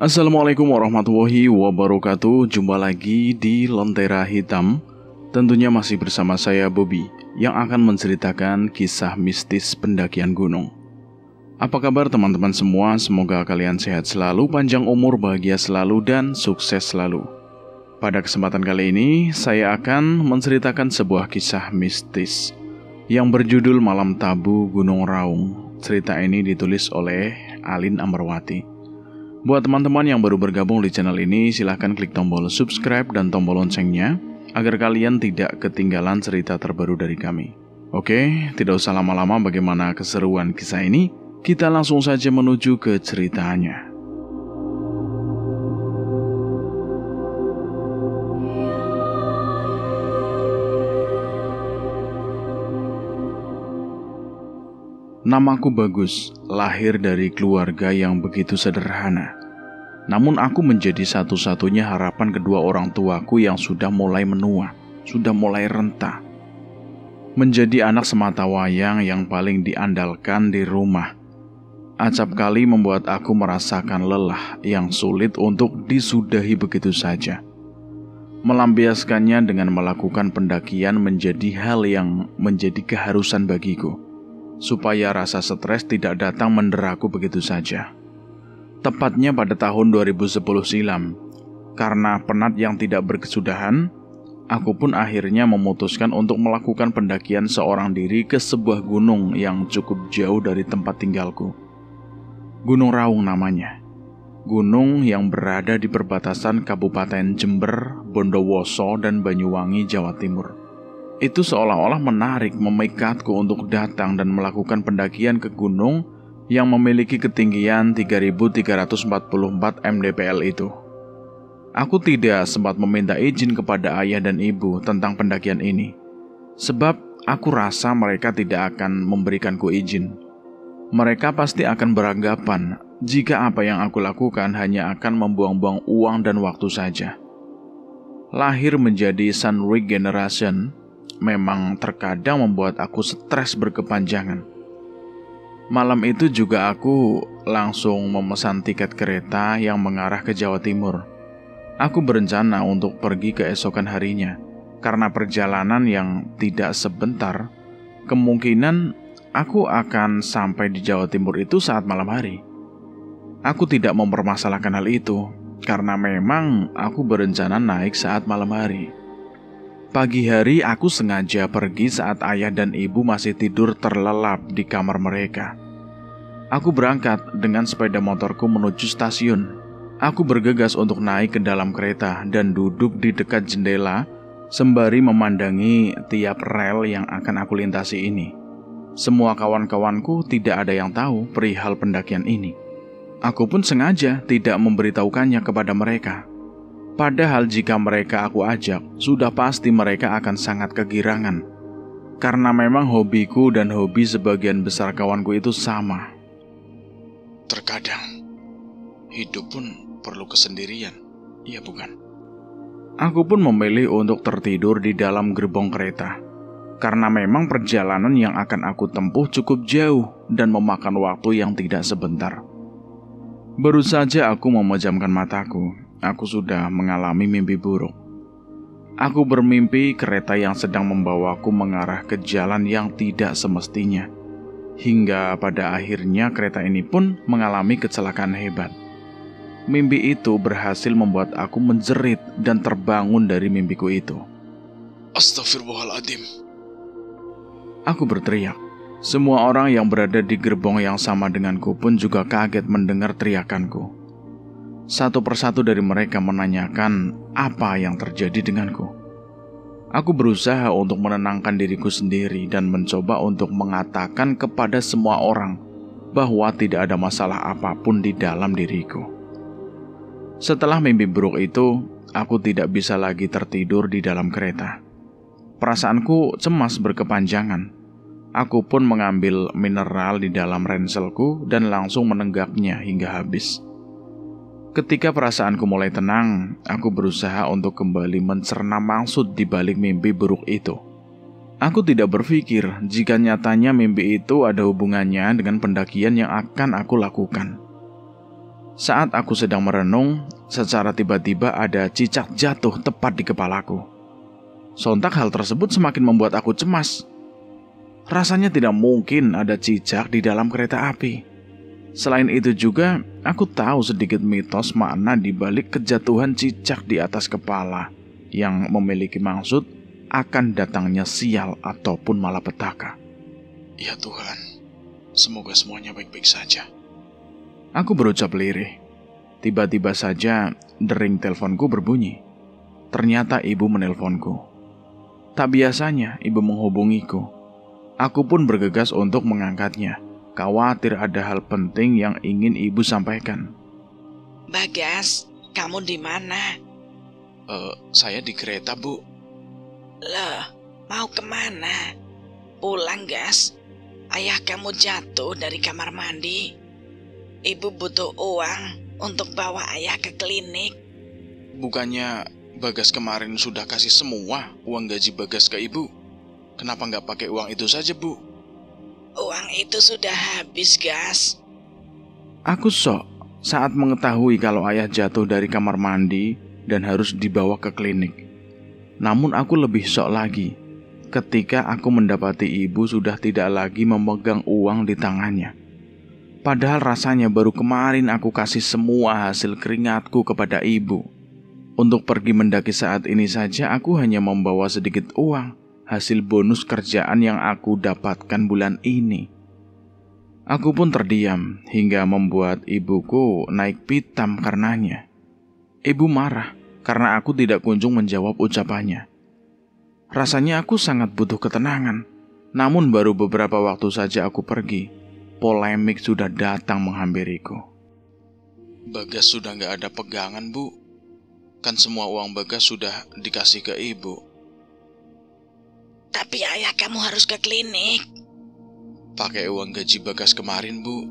Assalamualaikum warahmatullahi wabarakatuh. Jumpa lagi di Lentera Hitam. Tentunya masih bersama saya Bobby yang akan menceritakan kisah mistis pendakian gunung. Apa kabar teman-teman semua? Semoga kalian sehat selalu, panjang umur, bahagia selalu, dan sukses selalu. Pada kesempatan kali ini saya akan menceritakan sebuah kisah mistis yang berjudul Malam Tabu Gunung Raung. Cerita ini ditulis oleh Alin Amarwati. Buat teman-teman yang baru bergabung di channel ini, silahkan klik tombol subscribe dan tombol loncengnya agar kalian tidak ketinggalan cerita terbaru dari kami. Oke, tidak usah lama-lama, bagaimana keseruan kisah ini? Kita langsung saja menuju ke ceritanya. Namaku Bagus, lahir dari keluarga yang begitu sederhana. Namun aku menjadi satu-satunya harapan kedua orang tuaku yang sudah mulai menua, sudah mulai renta. Menjadi anak sematawayang yang paling diandalkan di rumah. Acap kali membuat aku merasakan lelah yang sulit untuk disudahi begitu saja. Melampiaskannya dengan melakukan pendakian menjadi hal yang menjadi keharusan bagiku, supaya rasa stres tidak datang menderaku begitu saja. Tepatnya pada tahun 2010 silam, karena penat yang tidak berkesudahan, aku pun akhirnya memutuskan untuk melakukan pendakian seorang diri ke sebuah gunung yang cukup jauh dari tempat tinggalku. Gunung Raung namanya. Gunung yang berada di perbatasan Kabupaten Jember, Bondowoso, dan Banyuwangi, Jawa Timur. Itu seolah-olah menarik, memikatku untuk datang dan melakukan pendakian ke gunung yang memiliki ketinggian 3.344 mdpl itu. Aku tidak sempat meminta izin kepada ayah dan ibu tentang pendakian ini, sebab aku rasa mereka tidak akan memberikanku izin. Mereka pasti akan beranggapan jika apa yang aku lakukan hanya akan membuang-buang uang dan waktu saja. Lahir menjadi Sunrig Generation memang terkadang membuat aku stres berkepanjangan. Malam itu juga aku langsung memesan tiket kereta yang mengarah ke Jawa Timur. Aku berencana untuk pergi keesokan harinya, karena perjalanan yang tidak sebentar, kemungkinan aku akan sampai di Jawa Timur itu saat malam hari. Aku tidak mempermasalahkan hal itu, karena memang aku berencana naik saat malam hari. Pagi hari aku sengaja pergi saat ayah dan ibu masih tidur terlelap di kamar mereka. Aku berangkat dengan sepeda motorku menuju stasiun. Aku bergegas untuk naik ke dalam kereta dan duduk di dekat jendela sembari memandangi tiap rel yang akan aku lintasi ini. Semua kawan-kawanku tidak ada yang tahu perihal pendakian ini. Aku pun sengaja tidak memberitahukannya kepada mereka. Padahal jika mereka aku ajak, sudah pasti mereka akan sangat kegirangan. Karena memang hobiku dan hobi sebagian besar kawanku itu sama. Terkadang, hidup pun perlu kesendirian, iya bukan? Aku pun memilih untuk tertidur di dalam gerbong kereta. Karena memang perjalanan yang akan aku tempuh cukup jauh dan memakan waktu yang tidak sebentar. Baru saja aku memejamkan mataku, aku sudah mengalami mimpi buruk. Aku bermimpi kereta yang sedang membawaku mengarah ke jalan yang tidak semestinya. Hingga pada akhirnya kereta ini pun mengalami kecelakaan hebat. Mimpi itu berhasil membuat aku menjerit dan terbangun dari mimpiku itu. Astagfirullahaladzim. Aku berteriak. Semua orang yang berada di gerbong yang sama denganku pun juga kaget mendengar teriakanku. Satu persatu dari mereka menanyakan apa yang terjadi denganku. Aku berusaha untuk menenangkan diriku sendiri dan mencoba untuk mengatakan kepada semua orang bahwa tidak ada masalah apapun di dalam diriku. Setelah mimpi buruk itu, aku tidak bisa lagi tertidur di dalam kereta. Perasaanku cemas berkepanjangan. Aku pun mengambil mineral di dalam ranselku dan langsung menenggaknya hingga habis. Ketika perasaanku mulai tenang, aku berusaha untuk kembali mencerna maksud di balik mimpi buruk itu. Aku tidak berpikir jika nyatanya mimpi itu ada hubungannya dengan pendakian yang akan aku lakukan. Saat aku sedang merenung, secara tiba-tiba ada cicak jatuh tepat di kepalaku. Sontak hal tersebut semakin membuat aku cemas. Rasanya tidak mungkin ada cicak di dalam kereta api. Selain itu juga, aku tahu sedikit mitos makna di balik kejatuhan cicak di atas kepala yang memiliki maksud akan datangnya sial ataupun malapetaka. Ya Tuhan, semoga semuanya baik-baik saja. Aku berucap lirih. Tiba-tiba saja dering teleponku berbunyi. Ternyata ibu menelponku. Tak biasanya ibu menghubungiku. Aku pun bergegas untuk mengangkatnya. Khawatir ada hal penting yang ingin ibu sampaikan. Bagas, kamu di mana? Saya di kereta, Bu. Loh, mau kemana? Pulang, Gas. Ayah kamu jatuh dari kamar mandi. Ibu butuh uang untuk bawa ayah ke klinik. Bukannya Bagas kemarin sudah kasih semua uang gaji Bagas ke Ibu? Kenapa nggak pakai uang itu saja, Bu? Uang itu sudah habis, Gas. Aku shock saat mengetahui kalau ayah jatuh dari kamar mandi dan harus dibawa ke klinik. Namun aku lebih shock lagi ketika aku mendapati ibu sudah tidak lagi memegang uang di tangannya. Padahal rasanya baru kemarin aku kasih semua hasil keringatku kepada ibu. Untuk pergi mendaki saat ini saja aku hanya membawa sedikit uang, hasil bonus kerjaan yang aku dapatkan bulan ini. Aku pun terdiam hingga membuat ibuku naik pitam karenanya. Ibu marah karena aku tidak kunjung menjawab ucapannya. Rasanya aku sangat butuh ketenangan. Namun baru beberapa waktu saja aku pergi, polemik sudah datang menghampiriku. Bagas sudah nggak ada pegangan, Bu. Kan semua uang Bagas sudah dikasih ke Ibu. Tapi ayah kamu harus ke klinik. Pakai uang gaji Bagas kemarin, Bu.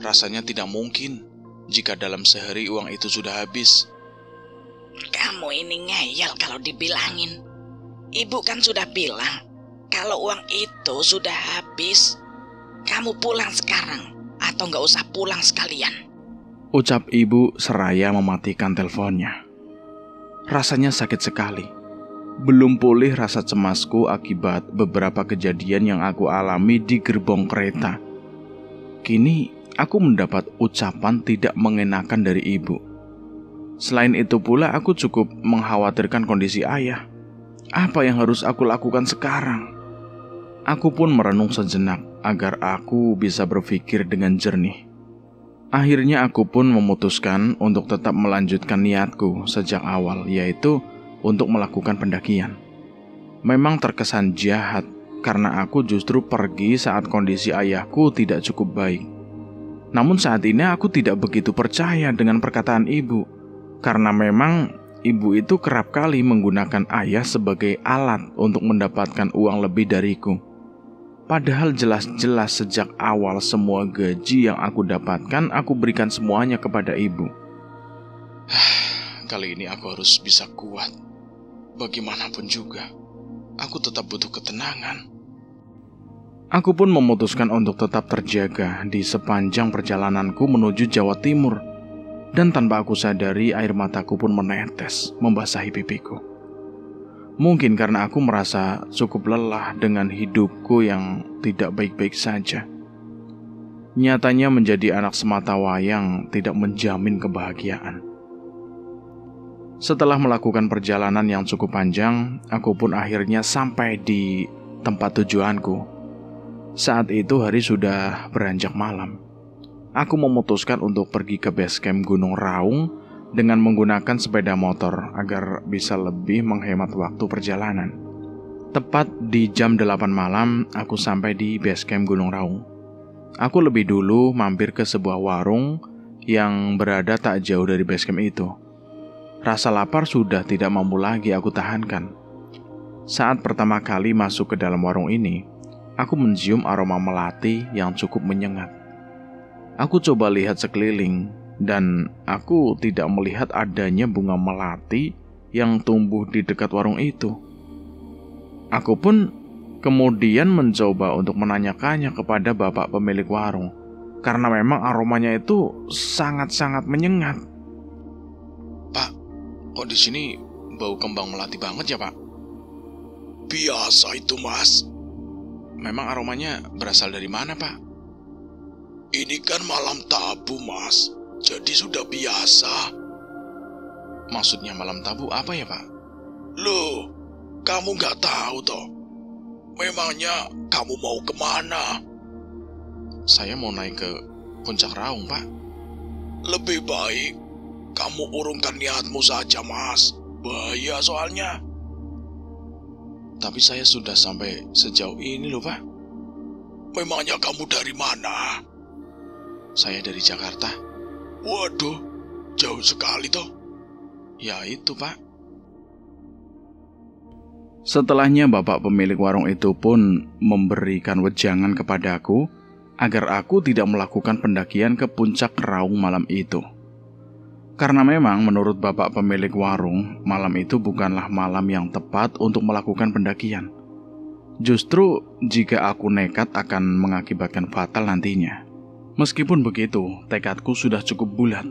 Rasanya tidak mungkin jika dalam sehari uang itu sudah habis. Kamu ini ngeyel kalau dibilangin. Ibu kan sudah bilang kalau uang itu sudah habis. Kamu pulang sekarang atau nggak usah pulang sekalian. Ucap ibu seraya mematikan teleponnya. Rasanya sakit sekali. Belum pulih rasa cemasku akibat beberapa kejadian yang aku alami di gerbong kereta. Kini aku mendapat ucapan tidak mengenakan dari ibu. Selain itu pula aku cukup mengkhawatirkan kondisi ayah. Apa yang harus aku lakukan sekarang? Aku pun merenung sejenak agar aku bisa berpikir dengan jernih. Akhirnya aku pun memutuskan untuk tetap melanjutkan niatku sejak awal, yaitu untuk melakukan pendakian. Memang terkesan jahat karena aku justru pergi saat kondisi ayahku tidak cukup baik. Namun saat ini aku tidak begitu percaya dengan perkataan ibu, karena memang ibu itu kerap kali menggunakan ayah sebagai alat untuk mendapatkan uang lebih dariku. Padahal jelas-jelas sejak awal semua gaji yang aku dapatkan aku berikan semuanya kepada ibu. Kali ini aku harus bisa kuat. Bagaimanapun juga, aku tetap butuh ketenangan. Aku pun memutuskan untuk tetap terjaga di sepanjang perjalananku menuju Jawa Timur. Dan tanpa aku sadari air mataku pun menetes membasahi pipiku. Mungkin karena aku merasa cukup lelah dengan hidupku yang tidak baik-baik saja. Nyatanya menjadi anak sematawayang tidak menjamin kebahagiaan. Setelah melakukan perjalanan yang cukup panjang, aku pun akhirnya sampai di tempat tujuanku. Saat itu hari sudah beranjak malam. Aku memutuskan untuk pergi ke base camp Gunung Raung dengan menggunakan sepeda motor agar bisa lebih menghemat waktu perjalanan. Tepat di jam 8 malam, aku sampai di base camp Gunung Raung. Aku lebih dulu mampir ke sebuah warung yang berada tak jauh dari base camp itu. Rasa lapar sudah tidak mampu lagi aku tahankan. Saat pertama kali masuk ke dalam warung ini, aku mencium aroma melati yang cukup menyengat. Aku coba lihat sekeliling, dan aku tidak melihat adanya bunga melati yang tumbuh di dekat warung itu. Aku pun kemudian mencoba untuk menanyakannya kepada bapak pemilik warung. karena memang aromanya itu sangat-sangat menyengat. Pak, kok di sini bau kembang melati banget ya, Pak? Biasa itu, Mas. Memang aromanya berasal dari mana, Pak? Ini kan malam tabu, Mas. Jadi sudah biasa. Maksudnya malam tabu apa ya, Pak? Loh, kamu nggak tahu toh? Memangnya kamu mau kemana? Saya mau naik ke Puncak Raung, Pak. Lebih baik kamu urungkan niatmu saja, Mas. Bahaya soalnya. Tapi saya sudah sampai sejauh ini loh, Pak. Memangnya kamu dari mana? Saya dari Jakarta. Waduh, jauh sekali toh. Ya itu, Pak. Setelahnya bapak pemilik warung itu pun memberikan wejangan kepadaku agar aku tidak melakukan pendakian ke Puncak Raung malam itu. Karena memang menurut bapak pemilik warung, malam itu bukanlah malam yang tepat untuk melakukan pendakian. Justru jika aku nekat akan mengakibatkan fatal nantinya. Meskipun begitu, tekadku sudah cukup bulat.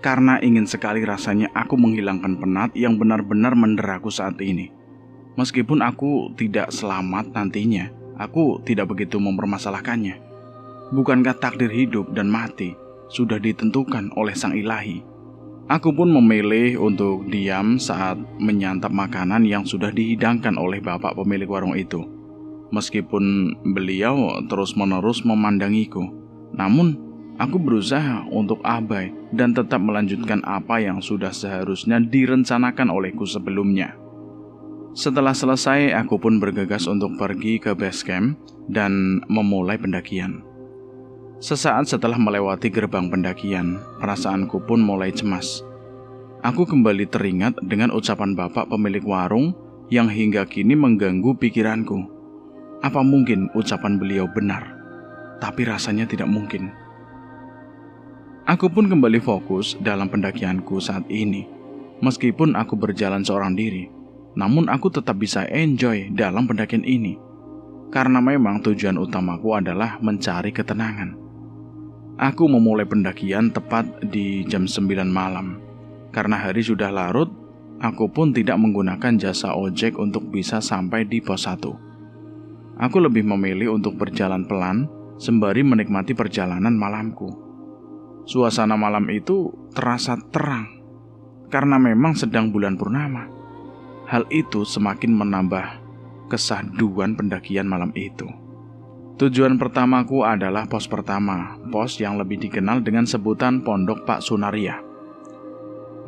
Karena ingin sekali rasanya aku menghilangkan penat yang benar-benar menderaku saat ini. Meskipun aku tidak selamat nantinya, aku tidak begitu mempermasalahkannya. Bukankah takdir hidup dan mati sudah ditentukan oleh Sang Ilahi? Aku pun memilih untuk diam saat menyantap makanan yang sudah dihidangkan oleh bapak pemilik warung itu. Meskipun beliau terus-menerus memandangiku, namun aku berusaha untuk abai dan tetap melanjutkan apa yang sudah seharusnya direncanakan olehku sebelumnya. Setelah selesai, aku pun bergegas untuk pergi ke base camp dan memulai pendakian. Sesaat setelah melewati gerbang pendakian, perasaanku pun mulai cemas. Aku kembali teringat dengan ucapan bapak pemilik warung yang hingga kini mengganggu pikiranku. Apa mungkin ucapan beliau benar? Tapi rasanya tidak mungkin. Aku pun kembali fokus dalam pendakianku saat ini. Meskipun aku berjalan seorang diri, namun aku tetap bisa enjoy dalam pendakian ini. Karena memang tujuan utamaku adalah mencari ketenangan. Aku memulai pendakian tepat di jam 9 malam. Karena hari sudah larut, aku pun tidak menggunakan jasa ojek untuk bisa sampai di pos 1. Aku lebih memilih untuk berjalan pelan sembari menikmati perjalanan malamku. Suasana malam itu terasa terang karena memang sedang bulan purnama. Hal itu semakin menambah kesahduan pendakian malam itu. Tujuan pertamaku adalah pos pertama, pos yang lebih dikenal dengan sebutan Pondok Pak Sunaria.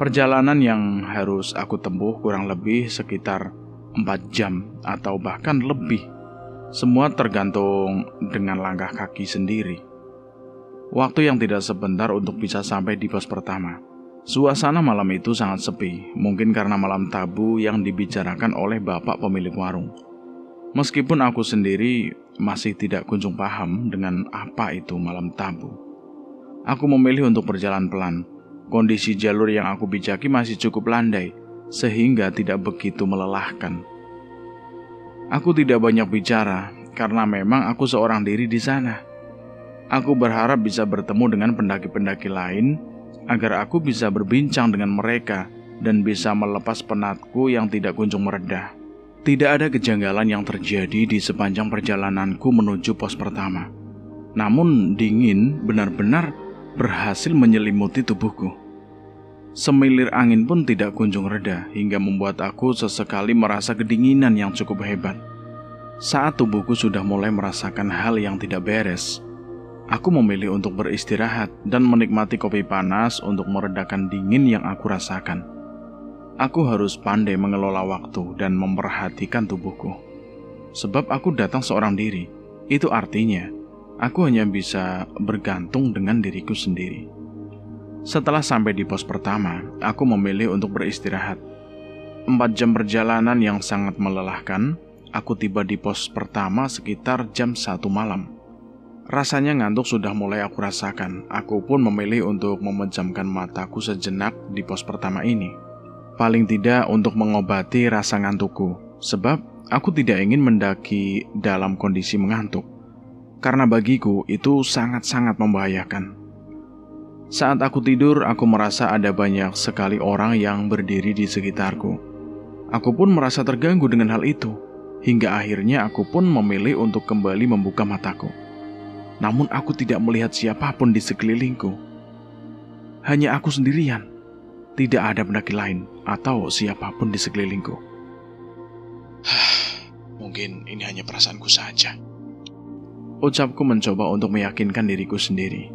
Perjalanan yang harus aku tempuh kurang lebih sekitar 4 jam atau bahkan lebih. Semua tergantung dengan langkah kaki sendiri. Waktu yang tidak sebentar untuk bisa sampai di pos pertama. Suasana malam itu sangat sepi, mungkin karena malam tabu yang dibicarakan oleh bapak pemilik warung. Meskipun aku sendiri masih tidak kunjung paham dengan apa itu malam tabu. Aku memilih untuk berjalan pelan. Kondisi jalur yang aku bijaki masih cukup landai, sehingga tidak begitu melelahkan. Aku tidak banyak bicara, karena memang aku seorang diri di sana. Aku berharap bisa bertemu dengan pendaki-pendaki lain, agar aku bisa berbincang dengan mereka dan bisa melepas penatku yang tidak kunjung mereda. Tidak ada kejanggalan yang terjadi di sepanjang perjalananku menuju pos pertama. Namun dingin benar-benar berhasil menyelimuti tubuhku. Semilir angin pun tidak kunjung reda hingga membuat aku sesekali merasa kedinginan yang cukup hebat. Saat tubuhku sudah mulai merasakan hal yang tidak beres, aku memilih untuk beristirahat dan menikmati kopi panas untuk meredakan dingin yang aku rasakan. Aku harus pandai mengelola waktu dan memperhatikan tubuhku. Sebab aku datang seorang diri, itu artinya aku hanya bisa bergantung dengan diriku sendiri. Setelah sampai di pos pertama, aku memilih untuk beristirahat. 4 jam perjalanan yang sangat melelahkan, aku tiba di pos pertama sekitar jam 1 malam. Rasanya ngantuk sudah mulai aku rasakan. Aku pun memilih untuk memejamkan mataku sejenak di pos pertama ini. Paling tidak untuk mengobati rasa ngantukku, sebab aku tidak ingin mendaki dalam kondisi mengantuk. karena bagiku itu sangat-sangat membahayakan. Saat aku tidur, aku merasa ada banyak sekali orang yang berdiri di sekitarku. Aku pun merasa terganggu dengan hal itu, hingga akhirnya aku pun memilih untuk kembali membuka mataku. Namun aku tidak melihat siapapun di sekelilingku. Hanya aku sendirian, tidak ada pendaki lain atau siapapun di sekelilingku. Mungkin ini hanya perasaanku saja. Ucapku mencoba untuk meyakinkan diriku sendiri.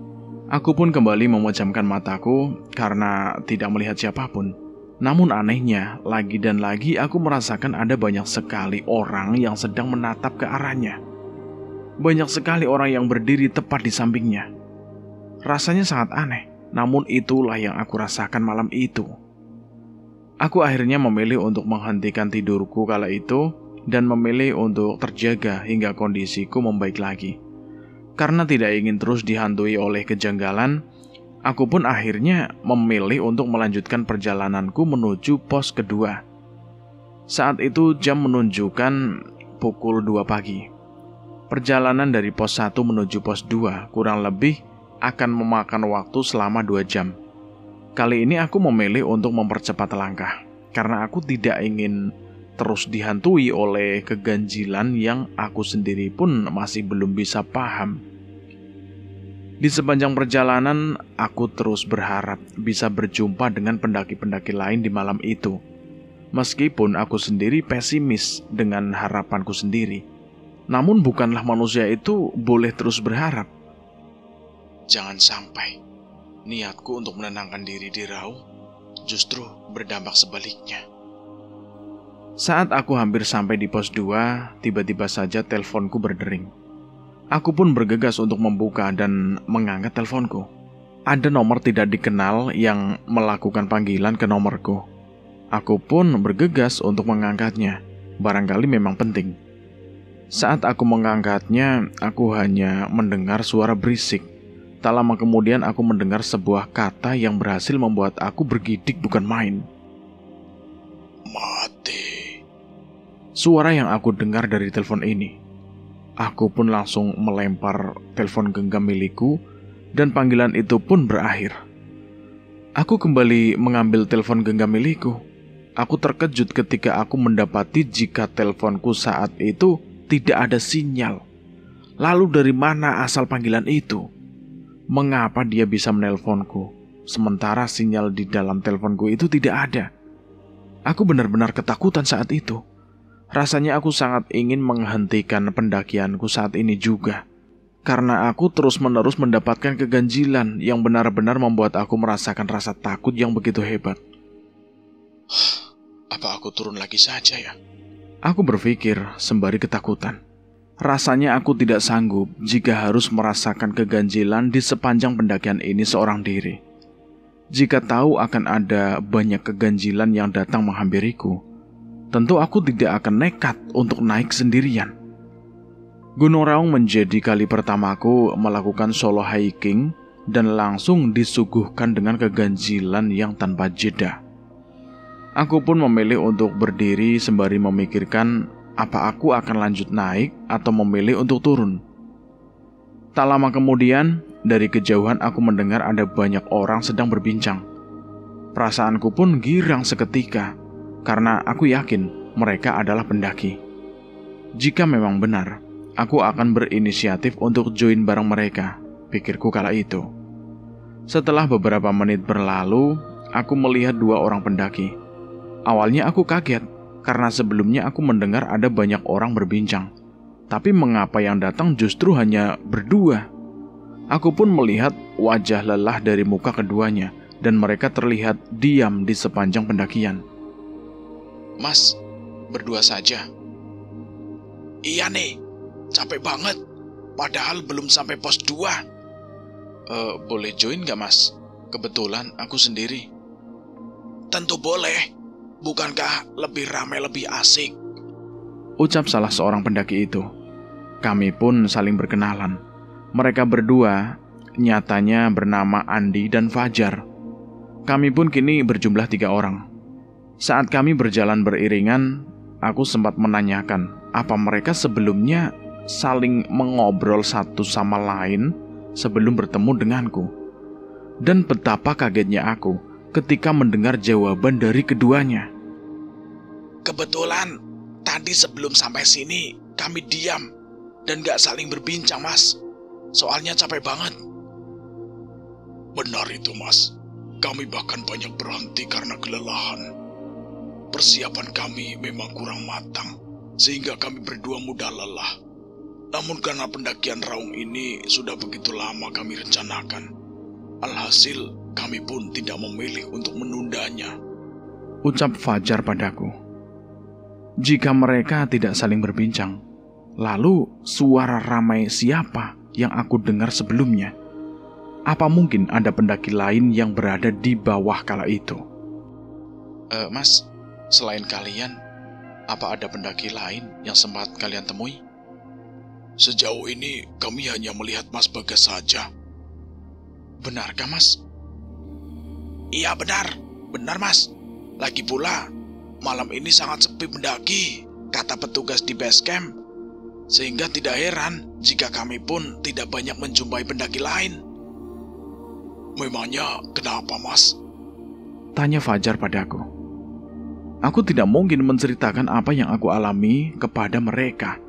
Aku pun kembali memejamkan mataku karena tidak melihat siapapun. Namun anehnya, lagi dan lagi aku merasakan ada banyak sekali orang yang sedang menatap ke arahnya. Banyak sekali orang yang berdiri tepat di sampingnya. Rasanya sangat aneh, namun itulah yang aku rasakan malam itu. Aku akhirnya memilih untuk menghentikan tidurku kala itu dan memilih untuk terjaga hingga kondisiku membaik lagi. Karena tidak ingin terus dihantui oleh kejanggalan, aku pun akhirnya memilih untuk melanjutkan perjalananku menuju pos kedua. Saat itu jam menunjukkan pukul 2 pagi. Perjalanan dari pos 1 menuju pos 2 kurang lebih akan memakan waktu selama 2 jam. Kali ini aku memilih untuk mempercepat langkah, karena aku tidak ingin terus dihantui oleh keganjilan yang aku sendiri pun masih belum bisa paham. Di sepanjang perjalanan, aku terus berharap bisa berjumpa dengan pendaki-pendaki lain di malam itu. Meskipun aku sendiri pesimis dengan harapanku sendiri, namun bukanlah manusia itu boleh terus berharap. Jangan sampai niatku untuk menenangkan diri di Raung justru berdampak sebaliknya. Saat aku hampir sampai di pos 2, tiba-tiba saja teleponku berdering. Aku pun bergegas untuk membuka dan mengangkat teleponku. Ada nomor tidak dikenal yang melakukan panggilan ke nomorku. Aku pun bergegas untuk mengangkatnya, barangkali memang penting. Saat aku mengangkatnya, aku hanya mendengar suara berisik. Tak lama kemudian aku mendengar sebuah kata yang berhasil membuat aku bergidik bukan main. Mati. Suara yang aku dengar dari telepon ini. Aku pun langsung melempar telepon genggam milikku dan panggilan itu pun berakhir. Aku kembali mengambil telepon genggam milikku. Aku terkejut ketika aku mendapati jika teleponku saat itu tidak ada sinyal. Lalu dari mana asal panggilan itu? Mengapa dia bisa menelponku, sementara sinyal di dalam teleponku itu tidak ada? Aku benar-benar ketakutan saat itu. Rasanya aku sangat ingin menghentikan pendakianku saat ini juga. Karena aku terus-menerus mendapatkan keganjilan yang benar-benar membuat aku merasakan rasa takut yang begitu hebat. Apa aku turun lagi saja ya? Aku berpikir sembari ketakutan. Rasanya aku tidak sanggup jika harus merasakan keganjilan di sepanjang pendakian ini seorang diri. Jika tahu akan ada banyak keganjilan yang datang menghampiriku, tentu aku tidak akan nekat untuk naik sendirian. Gunung Raung menjadi kali pertamaku melakukan solo hiking dan langsung disuguhkan dengan keganjilan yang tanpa jeda. Aku pun memilih untuk berdiri sembari memikirkan apa aku akan lanjut naik atau memilih untuk turun. Tak lama kemudian, dari kejauhan aku mendengar ada banyak orang sedang berbincang. Perasaanku pun girang seketika, karena aku yakin mereka adalah pendaki. Jika memang benar, aku akan berinisiatif untuk join bareng mereka, pikirku kala itu. Setelah beberapa menit berlalu, aku melihat 2 orang pendaki. Awalnya aku kaget, karena sebelumnya aku mendengar ada banyak orang berbincang. Tapi mengapa yang datang justru hanya berdua? Aku pun melihat wajah lelah dari muka keduanya, dan mereka terlihat diam di sepanjang pendakian. Mas, berdua saja? Iya nih, capek banget. Padahal belum sampai pos 2. Boleh join gak mas? Kebetulan aku sendiri. Tentu boleh. Bukankah lebih ramai lebih asik? Ucap salah seorang pendaki itu. Kami pun saling berkenalan. Mereka berdua nyatanya bernama Andi dan Fajar. Kami pun kini berjumlah 3 orang. Saat kami berjalan beriringan, aku sempat menanyakan apa mereka sebelumnya saling mengobrol satu sama lain sebelum bertemu denganku. Dan betapa kagetnya aku ketika mendengar jawaban dari keduanya. Kebetulan tadi sebelum sampai sini kami diam dan gak saling berbincang, Mas. Soalnya capek banget. Benar itu, Mas. Kami bahkan banyak berhenti karena kelelahan. Persiapan kami memang kurang matang, sehingga kami berdua mudah lelah. Namun karena pendakian Raung ini sudah begitu lama kami rencanakan, alhasil kami pun tidak memilih untuk menundanya. Ucap Fajar padaku. Jika mereka tidak saling berbincang, lalu suara ramai siapa yang aku dengar sebelumnya? Apa mungkin ada pendaki lain yang berada di bawah kala itu? Mas, selain kalian, apa ada pendaki lain yang sempat kalian temui? Sejauh ini kami hanya melihat Mas Bagas saja. Benarkah, Mas? Iya benar Mas. Lagi pula, malam ini sangat sepi pendaki, kata petugas di base camp. Sehingga tidak heran jika kami pun tidak banyak menjumpai pendaki lain. Memangnya kenapa, Mas? Tanya Fajar padaku. Aku tidak mungkin menceritakan apa yang aku alami kepada mereka.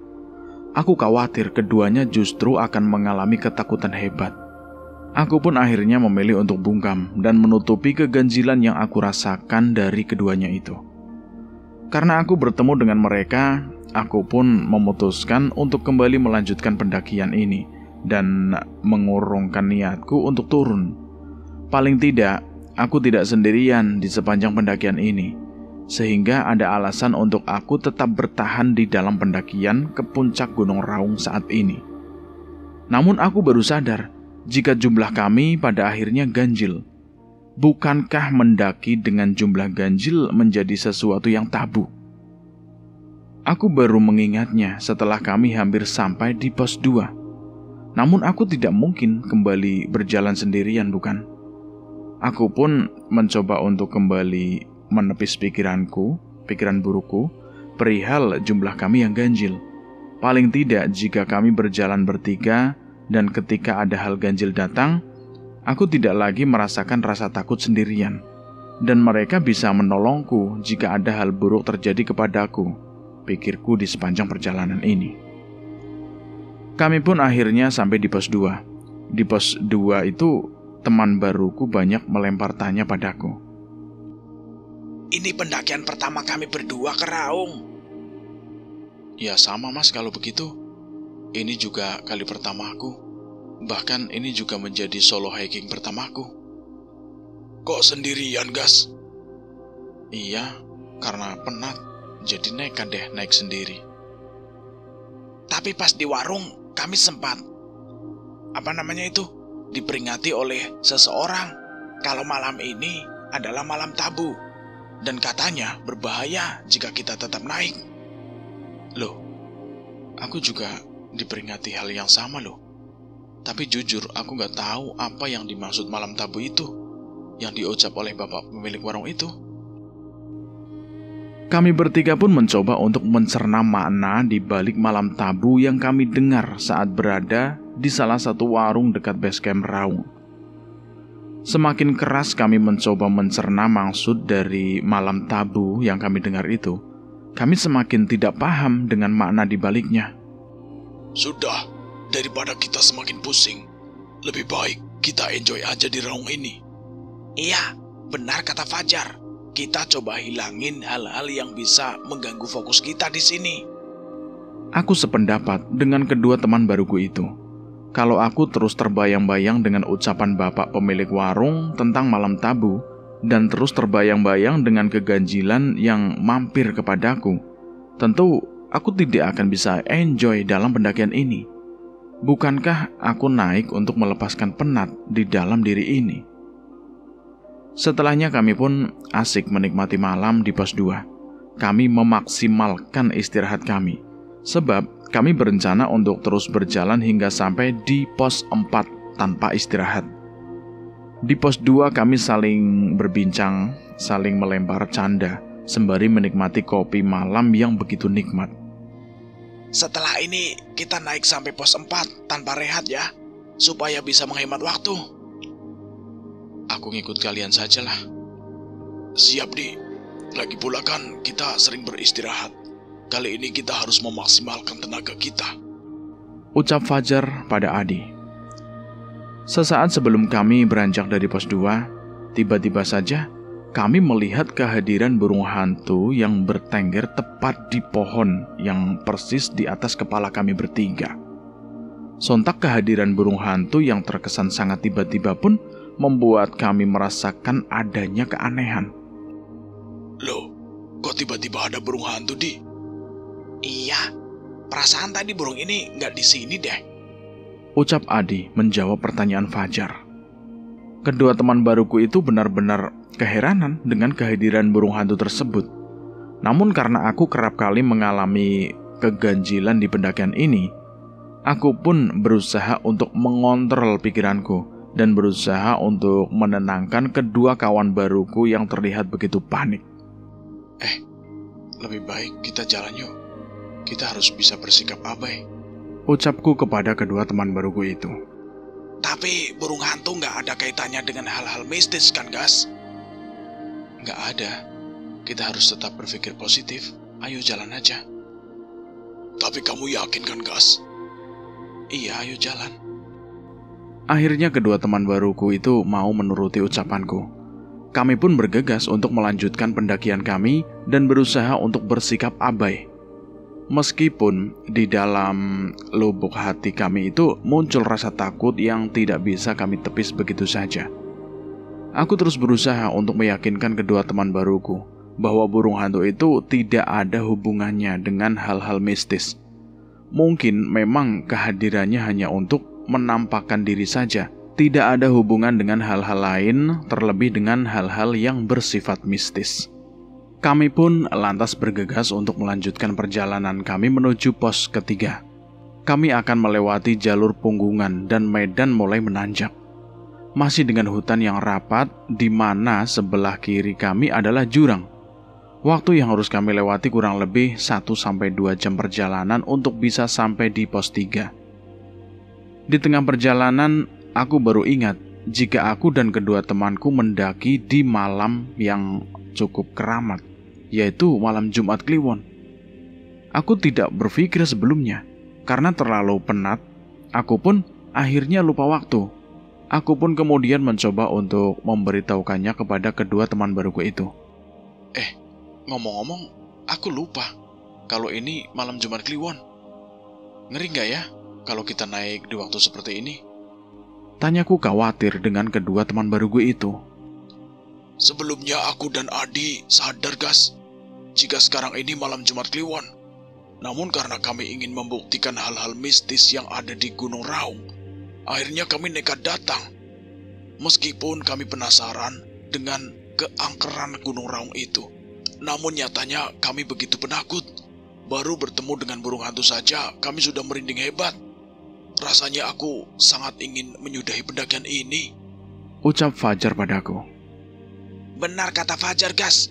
Aku khawatir keduanya justru akan mengalami ketakutan hebat. Aku pun akhirnya memilih untuk bungkam dan menutupi keganjilan yang aku rasakan dari keduanya itu. Karena aku bertemu dengan mereka, aku pun memutuskan untuk kembali melanjutkan pendakian ini dan mengurungkan niatku untuk turun. Paling tidak, aku tidak sendirian di sepanjang pendakian ini, sehingga ada alasan untuk aku tetap bertahan di dalam pendakian ke puncak Gunung Raung saat ini. Namun aku baru sadar jika jumlah kami pada akhirnya ganjil. Bukankah mendaki dengan jumlah ganjil menjadi sesuatu yang tabu? Aku baru mengingatnya setelah kami hampir sampai di pos 2. Namun aku tidak mungkin kembali berjalan sendirian, bukan? Aku pun mencoba untuk kembali menepis pikiran burukku perihal jumlah kami yang ganjil. Paling tidak jika kami berjalan bertiga dan ketika ada hal ganjil datang, aku tidak lagi merasakan rasa takut sendirian, dan mereka bisa menolongku jika ada hal buruk terjadi kepadaku, pikirku di sepanjang perjalanan ini. Kami pun akhirnya sampai di pos 2. Di pos 2 itu, teman baruku banyak melempar tanya padaku. Ini pendakian pertama kami berdua ke Raung. Ya sama, Mas, kalau begitu. Ini juga kali pertamaku. Bahkan ini juga menjadi solo hiking pertamaku. Kok sendirian, Gas? Iya, karena penat. Jadi nekat deh naik sendiri. Tapi pas di warung, kami sempat diperingati oleh seseorang kalau malam ini adalah malam tabu. Dan katanya berbahaya jika kita tetap naik. Loh, aku juga diperingati hal yang sama loh. Tapi jujur aku gak tahu apa yang dimaksud malam tabu itu yang diucap oleh bapak pemilik warung itu. Kami bertiga pun mencoba untuk mencerna makna di balik malam tabu yang kami dengar saat berada di salah satu warung dekat base camp Raung. Semakin keras kami mencoba mencerna maksud dari malam tabu yang kami dengar itu, kami semakin tidak paham dengan makna di baliknya. Sudah, daripada kita semakin pusing, lebih baik kita enjoy aja di Raung ini. Iya, benar kata Fajar. Kita coba hilangin hal-hal yang bisa mengganggu fokus kita di sini. Aku sependapat dengan kedua teman baruku itu. Kalau aku terus terbayang-bayang dengan ucapan bapak pemilik warung tentang malam tabu, dan terus terbayang-bayang dengan keganjilan yang mampir kepadaku, tentu aku tidak akan bisa enjoy dalam pendakian ini. Bukankah aku naik untuk melepaskan penat di dalam diri ini? Setelahnya kami pun asik menikmati malam di pos 2. Kami memaksimalkan istirahat kami, sebab kami berencana untuk terus berjalan hingga sampai di pos 4 tanpa istirahat. Di pos 2 kami saling berbincang, saling melempar canda, sembari menikmati kopi malam yang begitu nikmat. Setelah ini kita naik sampai pos 4 tanpa rehat ya, supaya bisa menghemat waktu. Aku ngikut kalian sajalah. Siap, Di. Lagi pula kan kita sering beristirahat. Kali ini kita harus memaksimalkan tenaga kita. Ucap Fajar pada Adi. Sesaat sebelum kami beranjak dari pos 2, tiba-tiba saja kami melihat kehadiran burung hantu yang bertengger tepat di pohon yang persis di atas kepala kami bertiga. Sontak kehadiran burung hantu yang terkesan sangat tiba-tiba pun membuat kami merasakan adanya keanehan. Loh, kok tiba-tiba ada burung hantu, Di? Iya, perasaan tadi burung ini nggak di sini deh. Ucap Adi menjawab pertanyaan Fajar. Kedua teman baruku itu benar-benar keheranan dengan kehadiran burung hantu tersebut. Namun karena aku kerap kali mengalami keganjilan di pendakian ini, aku pun berusaha untuk mengontrol pikiranku dan berusaha untuk menenangkan kedua kawan baruku yang terlihat begitu panik. Lebih baik kita jalan yuk. Kita harus bisa bersikap abai. Ucapku kepada kedua teman baruku itu. Tapi burung hantu nggak ada kaitannya dengan hal-hal mistis kan, Gas? Nggak ada. Kita harus tetap berpikir positif. Ayo jalan aja. Tapi kamu yakin kan, Gas? Iya, ayo jalan. Akhirnya kedua teman baruku itu mau menuruti ucapanku. Kami pun bergegas untuk melanjutkan pendakian kami dan berusaha untuk bersikap abai. Meskipun di dalam lubuk hati kami itu muncul rasa takut yang tidak bisa kami tepis begitu saja. Aku terus berusaha untuk meyakinkan kedua teman baruku bahwa burung hantu itu tidak ada hubungannya dengan hal-hal mistis. Mungkin memang kehadirannya hanya untuk menampakkan diri saja, tidak ada hubungan dengan hal-hal lain, terlebih dengan hal-hal yang bersifat mistis. Kami pun lantas bergegas untuk melanjutkan perjalanan kami menuju pos ketiga. Kami akan melewati jalur punggungan dan medan mulai menanjak. Masih dengan hutan yang rapat, di mana sebelah kiri kami adalah jurang. Waktu yang harus kami lewati kurang lebih 1-2 jam perjalanan untuk bisa sampai di pos 3. Di tengah perjalanan, aku baru ingat jika aku dan kedua temanku mendaki di malam yang cukup keramat, yaitu malam Jumat Kliwon. Aku tidak berpikir sebelumnya, karena terlalu penat, aku pun akhirnya lupa waktu. Aku pun kemudian mencoba untuk memberitahukannya kepada kedua teman baruku itu. Ngomong-ngomong, aku lupa kalau ini malam Jumat Kliwon. Ngeri nggak ya kalau kita naik di waktu seperti ini? Tanyaku khawatir dengan kedua teman baruku itu. Sebelumnya aku dan Adi sadar, Gas, jika sekarang ini malam Jumat Kliwon. Namun karena kami ingin membuktikan hal-hal mistis yang ada di Gunung Raung, akhirnya kami nekat datang. Meskipun kami penasaran dengan keangkeran Gunung Raung itu, namun nyatanya kami begitu penakut. Baru bertemu dengan burung hantu saja kami sudah merinding hebat. Rasanya aku sangat ingin menyudahi pendakian ini. Ucap Fajar padaku. Benar kata Fajar, Gas.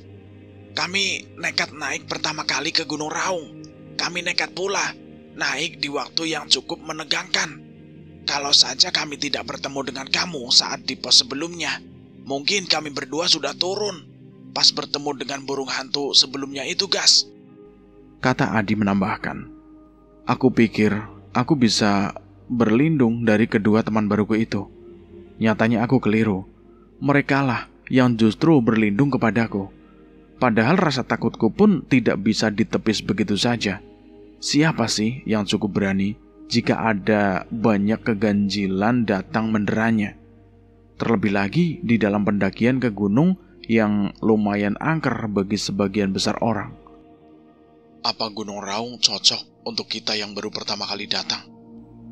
Kami nekat naik pertama kali ke Gunung Raung. Kami nekat pula naik di waktu yang cukup menegangkan. Kalau saja kami tidak bertemu dengan kamu saat di pos sebelumnya, mungkin kami berdua sudah turun pas bertemu dengan burung hantu sebelumnya itu, Gas. Kata Adi menambahkan. Aku pikir aku bisa berlindung dari kedua teman baruku itu. Nyatanya aku keliru. Merekalah yang justru berlindung kepadaku. Padahal rasa takutku pun tidak bisa ditepis begitu saja. Siapa sih yang cukup berani jika ada banyak keganjilan datang menderanya? Terlebih lagi di dalam pendakian ke gunung yang lumayan angker bagi sebagian besar orang. Apa Gunung Raung cocok untuk kita yang baru pertama kali datang?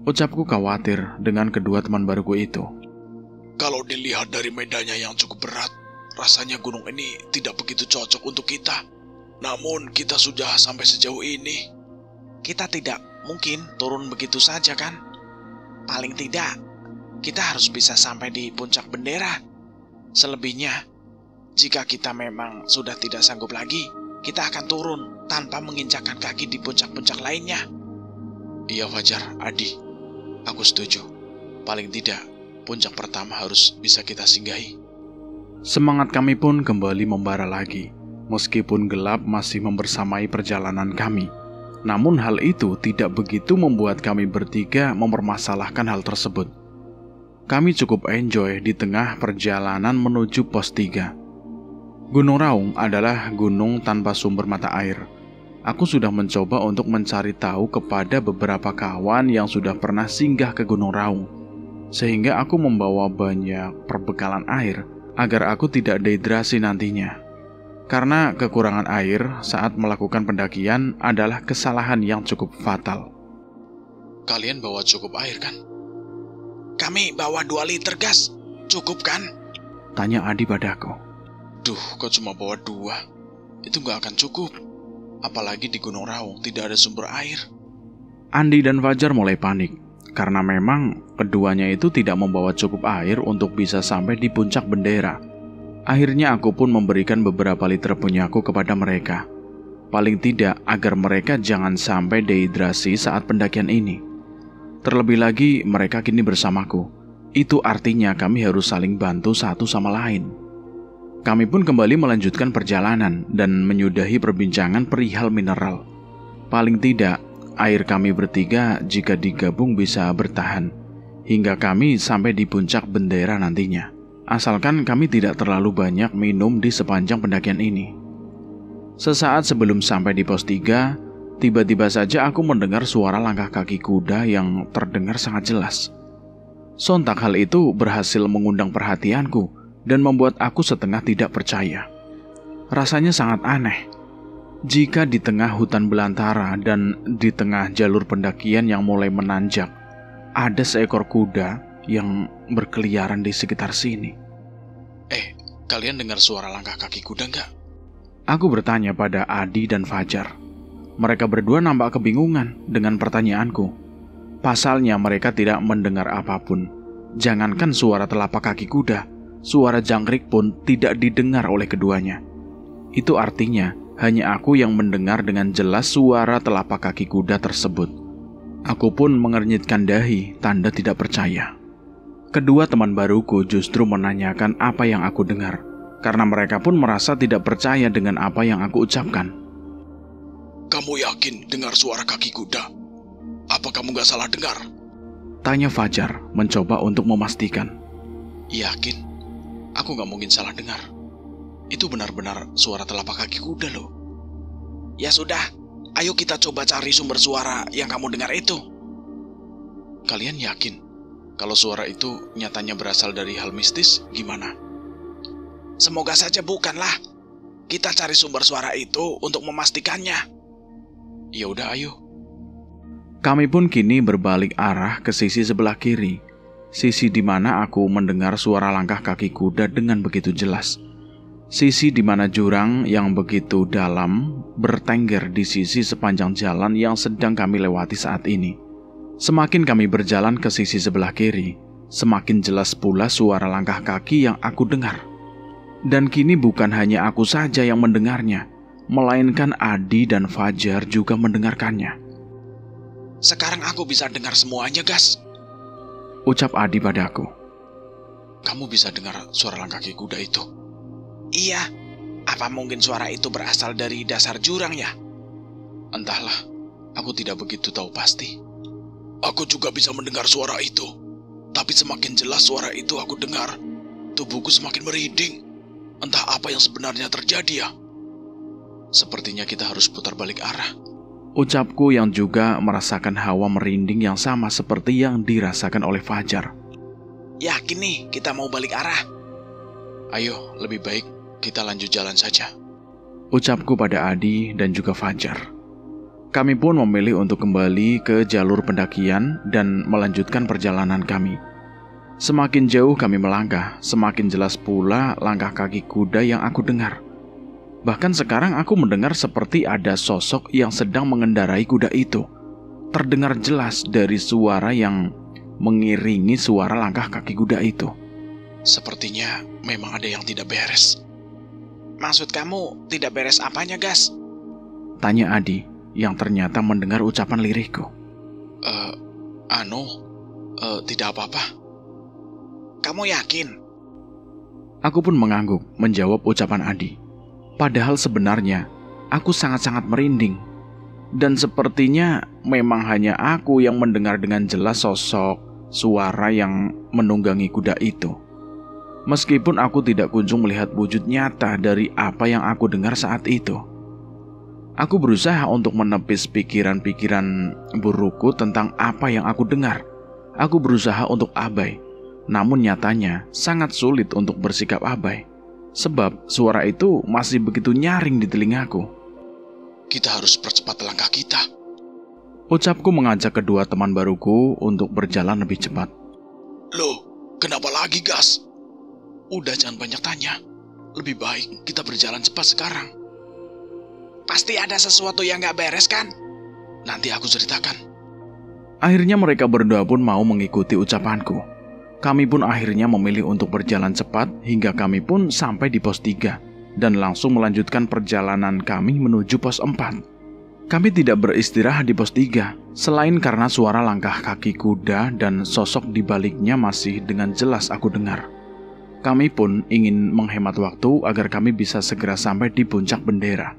Ucapku khawatir dengan kedua teman baruku itu. Kalau dilihat dari medannya yang cukup berat, rasanya gunung ini tidak begitu cocok untuk kita. Namun kita sudah sampai sejauh ini. Kita tidak mungkin turun begitu saja, kan? Paling tidak, kita harus bisa sampai di puncak bendera. Selebihnya, jika kita memang sudah tidak sanggup lagi, kita akan turun tanpa menginjakkan kaki di puncak-puncak lainnya. Iya Fajar, Adi. Aku setuju. Paling tidak, puncak pertama harus bisa kita singgahi. Semangat kami pun kembali membara lagi. Meskipun gelap masih membersamai perjalanan kami. Namun hal itu tidak begitu membuat kami bertiga mempermasalahkan hal tersebut. Kami cukup enjoy di tengah perjalanan menuju pos 3. Gunung Raung adalah gunung tanpa sumber mata air. Aku sudah mencoba untuk mencari tahu kepada beberapa kawan yang sudah pernah singgah ke Gunung Raung, sehingga aku membawa banyak perbekalan air agar aku tidak dehidrasi nantinya. Karena kekurangan air saat melakukan pendakian adalah kesalahan yang cukup fatal. Kalian bawa cukup air kan? Kami bawa 2 liter gas, cukup kan? Tanya Adi padaku. Duh, kok cuma bawa 2? Itu gak akan cukup. Apalagi di Gunung Raung tidak ada sumber air. Andi dan Fajar mulai panik, karena memang keduanya itu tidak membawa cukup air untuk bisa sampai di puncak bendera. Akhirnya aku pun memberikan beberapa liter punyaku kepada mereka. Paling tidak agar mereka jangan sampai dehidrasi saat pendakian ini. Terlebih lagi mereka kini bersamaku. Itu artinya kami harus saling bantu satu sama lain. Kami pun kembali melanjutkan perjalanan dan menyudahi perbincangan perihal mineral. Paling tidak, air kami bertiga jika digabung bisa bertahan hingga kami sampai di puncak bendera nantinya. Asalkan kami tidak terlalu banyak minum di sepanjang pendakian ini. Sesaat sebelum sampai di pos 3, tiba-tiba saja aku mendengar suara langkah kaki kuda yang terdengar sangat jelas. Sontak hal itu berhasil mengundang perhatianku dan membuat aku setengah tidak percaya. Rasanya sangat aneh. Jika di tengah hutan belantara dan di tengah jalur pendakian yang mulai menanjak, ada seekor kuda yang berkeliaran di sekitar sini. Kalian dengar suara langkah kaki kuda nggak? Aku bertanya pada Adi dan Fajar. Mereka berdua nampak kebingungan dengan pertanyaanku. Pasalnya mereka tidak mendengar apapun. Jangankan suara telapak kaki kuda, suara jangkrik pun tidak didengar oleh keduanya. Itu artinya hanya aku yang mendengar dengan jelas suara telapak kaki kuda tersebut. Aku pun mengernyitkan dahi, tanda tidak percaya. Kedua teman baruku justru menanyakan apa yang aku dengar, karena mereka pun merasa tidak percaya dengan apa yang aku ucapkan. Kamu yakin dengar suara kaki kuda? Apa kamu gak salah dengar? Tanya Fajar, mencoba untuk memastikan. Yakin? Aku gak mungkin salah dengar. Itu benar-benar suara telapak kaki kuda loh. Ya sudah, ayo kita coba cari sumber suara yang kamu dengar itu. Kalian yakin kalau suara itu nyatanya berasal dari hal mistis gimana? Semoga saja bukanlah. Kita cari sumber suara itu untuk memastikannya. Ya udah, ayo. Kami pun kini berbalik arah ke sisi sebelah kiri. Sisi di mana aku mendengar suara langkah kaki kuda dengan begitu jelas. Sisi di mana jurang yang begitu dalam bertengger di sisi sepanjang jalan yang sedang kami lewati saat ini. Semakin kami berjalan ke sisi sebelah kiri, semakin jelas pula suara langkah kaki yang aku dengar. Dan kini bukan hanya aku saja yang mendengarnya, melainkan Adi dan Fajar juga mendengarkannya. Sekarang aku bisa dengar semuanya, Gas. Ucap Adi padaku. Kamu bisa dengar suara langkah kaki kuda itu? Iya. Apa mungkin suara itu berasal dari dasar jurang ya? Entahlah, aku tidak begitu tahu pasti. Aku juga bisa mendengar suara itu. Tapi semakin jelas suara itu aku dengar, tubuhku semakin merinding. Entah apa yang sebenarnya terjadi ya. Sepertinya kita harus putar balik arah. Ucapku yang juga merasakan hawa merinding yang sama seperti yang dirasakan oleh Fajar. Yakin nih kita mau balik arah? Ayo, lebih baik kita lanjut jalan saja. Ucapku pada Adi dan juga Fajar. Kami pun memilih untuk kembali ke jalur pendakian dan melanjutkan perjalanan kami. Semakin jauh kami melangkah, semakin jelas pula langkah kaki kuda yang aku dengar. Bahkan sekarang aku mendengar seperti ada sosok yang sedang mengendarai kuda itu. Terdengar jelas dari suara yang mengiringi suara langkah kaki kuda itu. Sepertinya memang ada yang tidak beres. Maksud kamu tidak beres apanya, Gas? Tanya Adi, yang ternyata mendengar ucapan lirikku. Tidak apa-apa. Kamu yakin? Aku pun mengangguk menjawab ucapan Adi. Padahal sebenarnya aku sangat-sangat merinding. Dan sepertinya memang hanya aku yang mendengar dengan jelas sosok suara yang menunggangi kuda itu. Meskipun aku tidak kunjung melihat wujud nyata dari apa yang aku dengar saat itu. Aku berusaha untuk menepis pikiran-pikiran burukku tentang apa yang aku dengar. Aku berusaha untuk abai, namun nyatanya sangat sulit untuk bersikap abai. Sebab suara itu masih begitu nyaring di telingaku. Kita harus percepat langkah kita. Ucapku mengajak kedua teman baruku untuk berjalan lebih cepat. Loh, kenapa lagi, Gas? Udah, jangan banyak tanya. Lebih baik kita berjalan cepat sekarang. Pasti ada sesuatu yang gak beres kan? Nanti aku ceritakan. Akhirnya mereka berdua pun mau mengikuti ucapanku. Kami pun akhirnya memilih untuk berjalan cepat hingga kami pun sampai di pos 3 dan langsung melanjutkan perjalanan kami menuju pos 4. Kami tidak beristirahat di pos 3 selain karena suara langkah kaki kuda dan sosok di baliknya masih dengan jelas aku dengar. Kami pun ingin menghemat waktu agar kami bisa segera sampai di puncak bendera.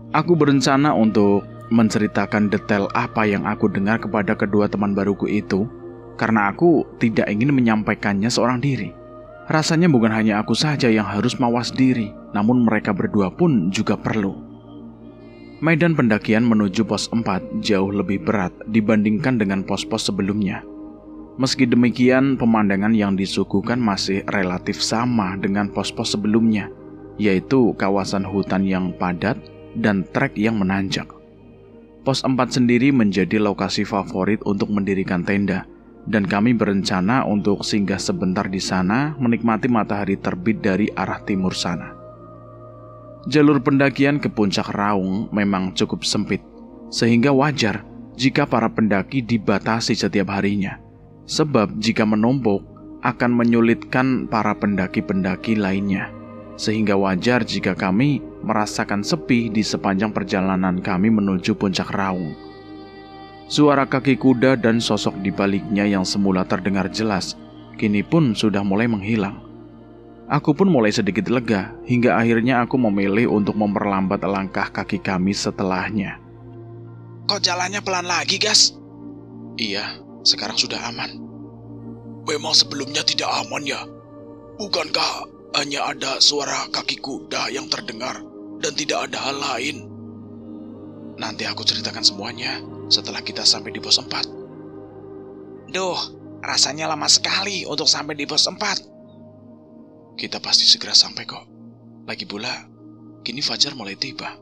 Aku berencana untuk menceritakan detail apa yang aku dengar kepada kedua teman baruku itu, karena aku tidak ingin menyampaikannya seorang diri. Rasanya bukan hanya aku saja yang harus mawas diri, namun mereka berdua pun juga perlu. Medan pendakian menuju pos 4 jauh lebih berat dibandingkan dengan pos-pos sebelumnya. Meski demikian, pemandangan yang disuguhkan masih relatif sama dengan pos-pos sebelumnya, yaitu kawasan hutan yang padat dan trek yang menanjak. Pos 4 sendiri menjadi lokasi favorit untuk mendirikan tenda, dan kami berencana untuk singgah sebentar di sana menikmati matahari terbit dari arah timur sana. Jalur pendakian ke puncak Raung memang cukup sempit, sehingga wajar jika para pendaki dibatasi setiap harinya. Sebab jika menumpuk akan menyulitkan para pendaki-pendaki lainnya. Sehingga wajar jika kami merasakan sepi di sepanjang perjalanan kami menuju puncak Raung. Suara kaki kuda dan sosok di baliknya yang semula terdengar jelas, kini pun sudah mulai menghilang. Aku pun mulai sedikit lega, hingga akhirnya aku memilih untuk memperlambat langkah kaki kami setelahnya. Kok jalannya pelan lagi, Gas? Iya, sekarang sudah aman. Memang sebelumnya tidak aman ya? Bukankah hanya ada suara kaki kuda yang terdengar dan tidak ada hal lain? Nanti aku ceritakan semuanya setelah kita sampai di pos 4. Duh, rasanya lama sekali untuk sampai di pos 4. Kita pasti segera sampai kok. Lagi pula, kini fajar mulai tiba.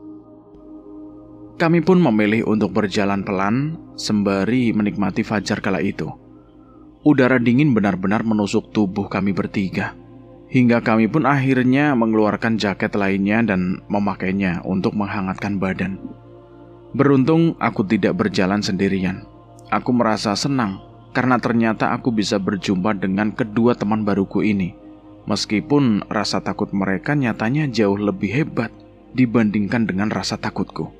Kami pun memilih untuk berjalan pelan sembari menikmati fajar kala itu. Udara dingin benar-benar menusuk tubuh kami bertiga, hingga kami pun akhirnya mengeluarkan jaket lainnya dan memakainya untuk menghangatkan badan. Beruntung aku tidak berjalan sendirian. Aku merasa senang karena ternyata aku bisa berjumpa dengan kedua teman baruku ini. Meskipun rasa takut mereka nyatanya jauh lebih hebat dibandingkan dengan rasa takutku.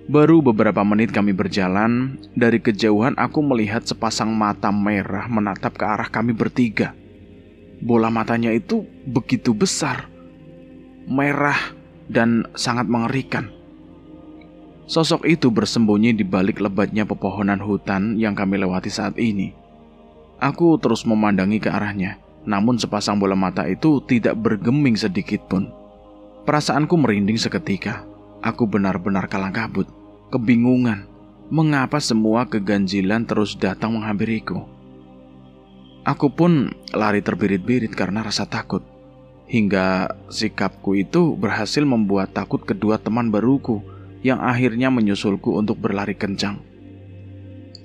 Baru beberapa menit kami berjalan, dari kejauhan aku melihat sepasang mata merah menatap ke arah kami bertiga. Bola matanya itu begitu besar, merah, dan sangat mengerikan. Sosok itu bersembunyi di balik lebatnya pepohonan hutan yang kami lewati saat ini. Aku terus memandangi ke arahnya, namun sepasang bola mata itu tidak bergeming sedikit pun. Perasaanku merinding seketika. Aku benar-benar kalang kabut, kebingungan, mengapa semua keganjilan terus datang menghampiriku. Aku pun lari terbirit-birit karena rasa takut, hingga sikapku itu berhasil membuat takut kedua teman baruku yang akhirnya menyusulku untuk berlari kencang.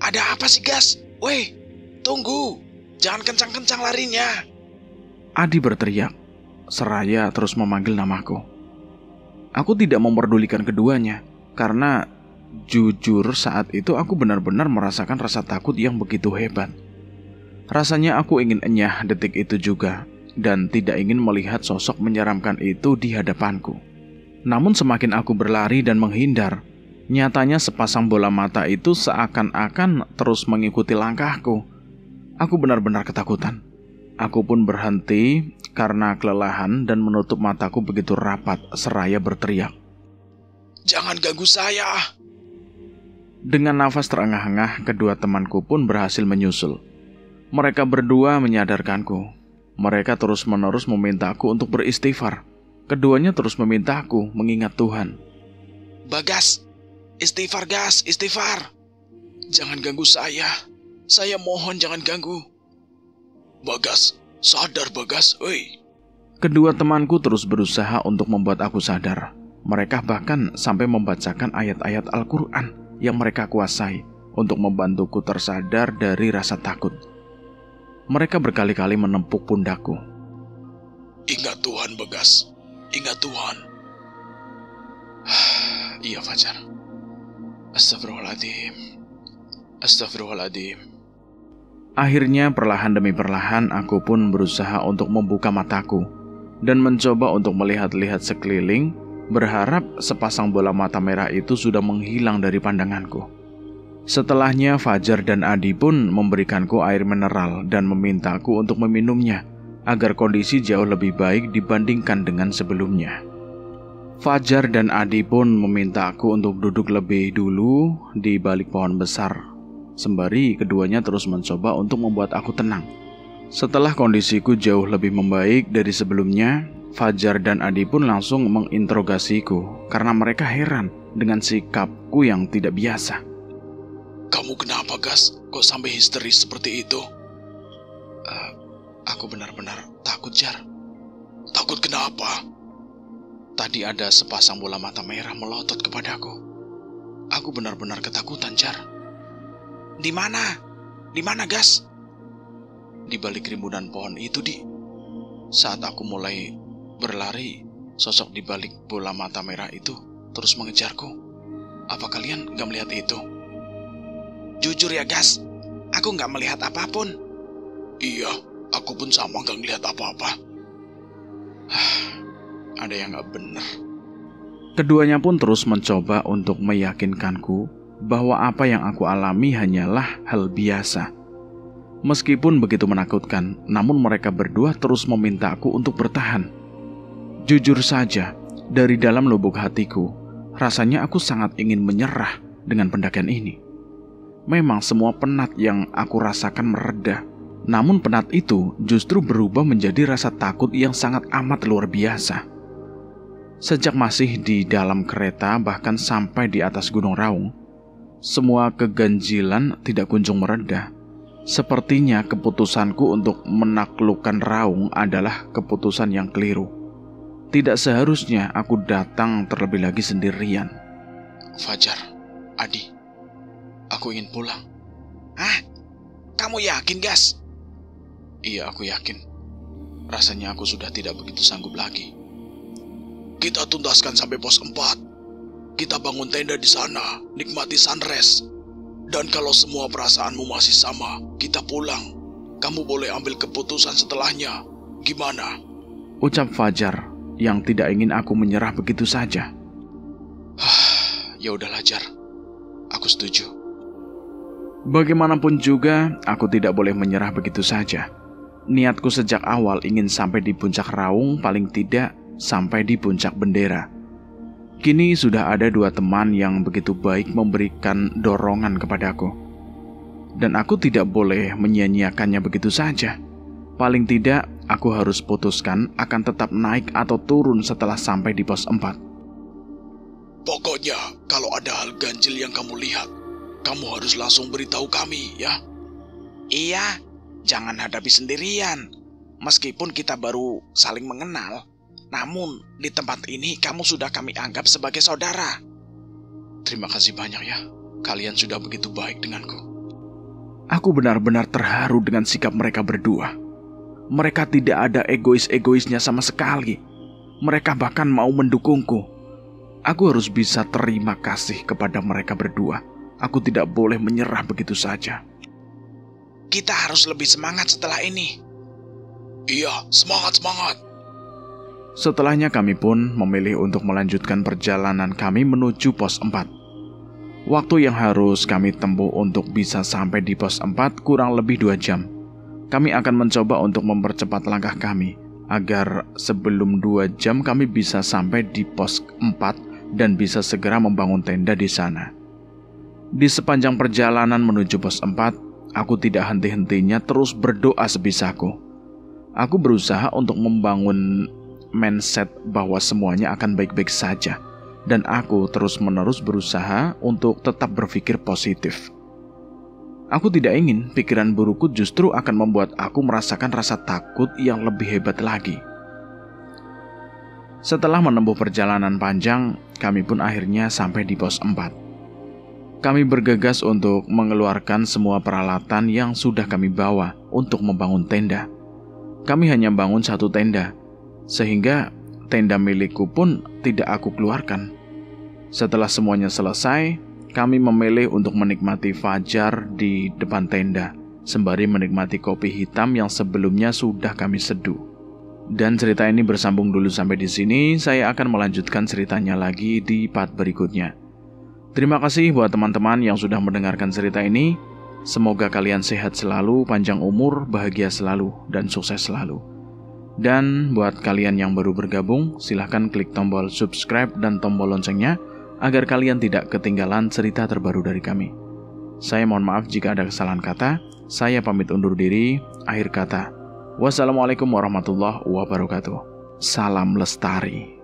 Ada apa sih, Gas? Weh, tunggu, jangan kencang-kencang larinya. Adi berteriak, seraya terus memanggil namaku. Aku tidak memperdulikan keduanya, karena jujur saat itu aku benar-benar merasakan rasa takut yang begitu hebat. Rasanya aku ingin enyah detik itu juga, dan tidak ingin melihat sosok menyeramkan itu di hadapanku. Namun semakin aku berlari dan menghindar, Nyatanya sepasang bola mata itu seakan-akan terus mengikuti langkahku. Aku benar-benar ketakutan. Aku pun berhenti karena kelelahan dan menutup mataku begitu rapat seraya berteriak. Jangan ganggu saya. Dengan nafas terengah-engah, kedua temanku pun berhasil menyusul. Mereka berdua menyadarkanku. Mereka terus-menerus memintaku untuk beristighfar. Keduanya terus memintaku mengingat Tuhan. Bagas, istighfar Gas, istighfar. Jangan ganggu saya. Saya mohon jangan ganggu. Bagas, sadar Bagas, oi. Kedua temanku terus berusaha untuk membuat aku sadar. Mereka bahkan sampai membacakan ayat-ayat Al-Quran yang mereka kuasai untuk membantuku tersadar dari rasa takut. Mereka berkali-kali menempuk pundakku. Ingat Tuhan Bagas, ingat Tuhan. Iya Fajar. Astagfirullahaladzim. Astagfirullahaladzim. Akhirnya perlahan demi perlahan aku pun berusaha untuk membuka mataku dan mencoba untuk melihat-lihat sekeliling, berharap sepasang bola mata merah itu sudah menghilang dari pandanganku. Setelahnya Fajar dan Adi pun memberikanku air mineral dan memintaku untuk meminumnya agar kondisi jauh lebih baik dibandingkan dengan sebelumnya. Fajar dan Adi pun meminta aku untuk duduk lebih dulu di balik pohon besar, sembari keduanya terus mencoba untuk membuat aku tenang. Setelah kondisiku jauh lebih membaik dari sebelumnya, Fajar dan Adi pun langsung menginterogasiku karena mereka heran dengan sikapku yang tidak biasa. Kamu kenapa Gas? Kok sampai histeris seperti itu? Aku benar-benar takut Jar. Takut kenapa? Tadi ada sepasang bola mata merah melotot kepadaku. Aku benar-benar ketakutan Jar. Di mana? Di mana Gas? Di balik rimbunan pohon itu, Di. Saat aku mulai berlari, sosok di balik bola mata merah itu terus mengejarku. Apa kalian gak melihat itu? Jujur ya Gas, aku gak melihat apapun. Iya, aku pun sama gak ngelihat apa-apa. Ada yang gak benar. Keduanya pun terus mencoba untuk meyakinkanku bahwa apa yang aku alami hanyalah hal biasa. Meskipun begitu menakutkan, namun mereka berdua terus meminta aku untuk bertahan. Jujur saja, dari dalam lubuk hatiku, rasanya aku sangat ingin menyerah dengan pendakian ini. Memang semua penat yang aku rasakan mereda, namun penat itu justru berubah menjadi rasa takut yang sangat amat luar biasa. Sejak masih di dalam kereta, bahkan sampai di atas Gunung Raung, semua keganjilan tidak kunjung mereda. Sepertinya keputusanku untuk menaklukkan Raung adalah keputusan yang keliru. Tidak seharusnya aku datang terlebih lagi sendirian. Fajar, Adi, aku ingin pulang. Hah? Kamu yakin, Gas? Iya, aku yakin. Rasanya aku sudah tidak begitu sanggup lagi. Kita tuntaskan sampai pos 4. Kita bangun tenda di sana, nikmati sunrise. Dan kalau semua perasaanmu masih sama, kita pulang. Kamu boleh ambil keputusan setelahnya. Gimana? Ucap Fajar yang tidak ingin aku menyerah begitu saja. Ya udahlah Jar, aku setuju. Bagaimanapun juga, aku tidak boleh menyerah begitu saja. Niatku sejak awal ingin sampai di puncak Raung, paling tidak sampai di puncak Bendera. Kini sudah ada 2 teman yang begitu baik memberikan dorongan kepadaku. Dan aku tidak boleh menyia-nyiakannya begitu saja. Paling tidak, aku harus putuskan akan tetap naik atau turun setelah sampai di pos 4. Pokoknya, kalau ada hal ganjil yang kamu lihat, kamu harus langsung beritahu kami, ya? Iya, jangan hadapi sendirian. Meskipun kita baru saling mengenal, namun di tempat ini kamu sudah kami anggap sebagai saudara. Terima kasih banyak ya, kalian sudah begitu baik denganku. Aku benar-benar terharu dengan sikap mereka berdua. Mereka tidak ada egois-egoisnya sama sekali. Mereka bahkan mau mendukungku. Aku harus bisa terima kasih kepada mereka berdua. Aku tidak boleh menyerah begitu saja. Kita harus lebih semangat setelah ini. Iya, semangat-semangat. Setelahnya kami pun memilih untuk melanjutkan perjalanan kami menuju pos 4. Waktu yang harus kami tempuh untuk bisa sampai di pos 4 kurang lebih 2 jam. Kami akan mencoba untuk mempercepat langkah kami, agar sebelum 2 jam kami bisa sampai di pos 4 dan bisa segera membangun tenda di sana. Di sepanjang perjalanan menuju pos 4, aku tidak henti-hentinya terus berdoa sebisaku. Aku berusaha untuk membangun mindset bahwa semuanya akan baik-baik saja, dan aku terus-menerus berusaha untuk tetap berpikir positif. Aku tidak ingin pikiran burukku justru akan membuat aku merasakan rasa takut yang lebih hebat lagi. Setelah menempuh perjalanan panjang, kami pun akhirnya sampai di pos 4. Kami bergegas untuk mengeluarkan semua peralatan yang sudah kami bawa untuk membangun tenda. Kami hanya bangun 1 tenda, sehingga tenda milikku pun tidak aku keluarkan. Setelah semuanya selesai, kami memilih untuk menikmati fajar di depan tenda, sembari menikmati kopi hitam yang sebelumnya sudah kami seduh. Dan cerita ini bersambung dulu sampai di sini. Saya akan melanjutkan ceritanya lagi di part berikutnya. Terima kasih buat teman-teman yang sudah mendengarkan cerita ini. Semoga kalian sehat selalu, panjang umur, bahagia selalu, dan sukses selalu. Dan buat kalian yang baru bergabung, silahkan klik tombol subscribe dan tombol loncengnya agar kalian tidak ketinggalan cerita terbaru dari kami. Saya mohon maaf jika ada kesalahan kata. Saya pamit undur diri. Akhir kata, wassalamualaikum warahmatullahi wabarakatuh. Salam lestari.